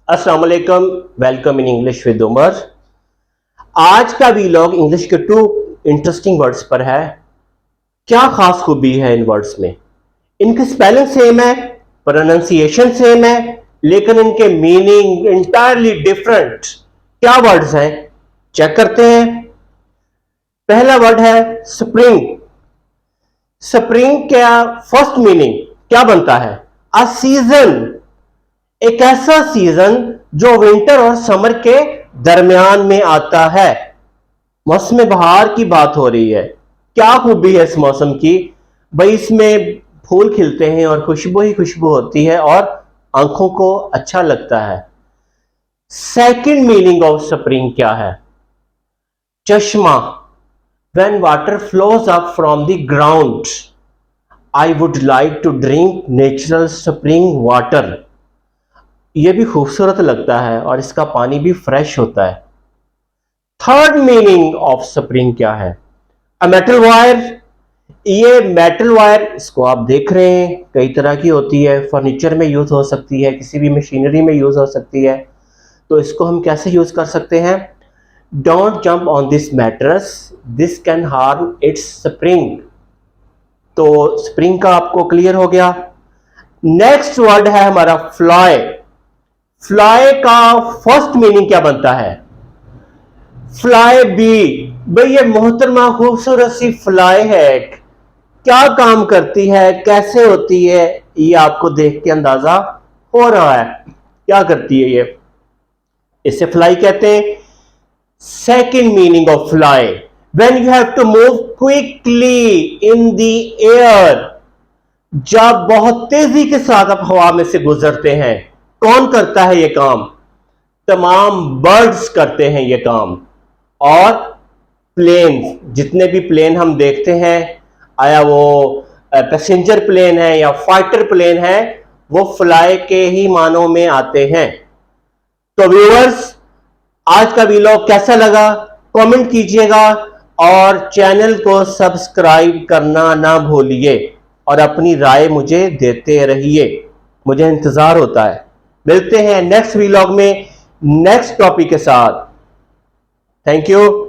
अस्सलाम वालेकुम, welcome in English with Umar. आज का वीलॉग इंग्लिश के 2 इंटरेस्टिंग वर्ड्स पर है। क्या खास खूबी है इन वर्ड्स में? इनकी स्पेलिंग सेम है, प्रोनाउंसिएशन सेम है, लेकिन इनके मीनिंग इंटायरली डिफरेंट। क्या वर्ड्स हैं, चेक करते हैं। पहला वर्ड है स्प्रिंग। स्प्रिंग क्या फर्स्ट मीनिंग क्या बनता है? अ सीजन, एक ऐसा सीजन जो विंटर और समर के दरमियान में आता है। मौसम बहार की बात हो रही है। क्या खूबी है इस मौसम की? भाई इसमें फूल खिलते हैं और खुशबू ही खुशबू होती है और आंखों को अच्छा लगता है। सेकंड मीनिंग ऑफ स्प्रिंग क्या है? चश्मा। When water flows up from the ground, I would like to drink natural spring water. ये भी खूबसूरत लगता है और इसका पानी भी फ्रेश होता है। थर्ड मीनिंग ऑफ स्प्रिंग क्या है? A metal wire. ये मेटल वायर, इसको आप देख रहे हैं, कई तरह की होती है। फर्नीचर में यूज हो सकती है, किसी भी मशीनरी में यूज हो सकती है। तो इसको हम कैसे यूज कर सकते हैं? Don't jump on this mattress, this can harm its spring. तो स्प्रिंग का आपको क्लियर हो गया। नेक्स्ट वर्ड है हमारा फ्लाई। फ्लाई का फर्स्ट मीनिंग क्या बनता है? Fly bee. भाई ये मोहतरमा खूबसूरत सी फ्लाई है, क्या काम करती है, कैसे होती है, ये आपको देख के अंदाजा हो रहा है। क्या करती है ये? इसे फ्लाई कहते हैं। Second meaning of fly, when you have to move quickly in the air. जब बहुत तेजी के साथ आप हवा में से गुजरते हैं। कौन करता है ये काम? तमाम बर्ड्स करते हैं ये काम। और प्लेन, जितने भी प्लेन हम देखते हैं, आया वो पैसेंजर प्लेन है या फाइटर प्लेन है, वो फ्लाई के ही मानों में आते हैं। तो व्यूअर्स, आज का वीलॉग कैसा लगा कमेंट कीजिएगा और चैनल को सब्सक्राइब करना ना भूलिए और अपनी राय मुझे देते रहिए, मुझे इंतजार होता है। मिलते हैं नेक्स्ट वीलॉग में नेक्स्ट टॉपिक के साथ। Thank you.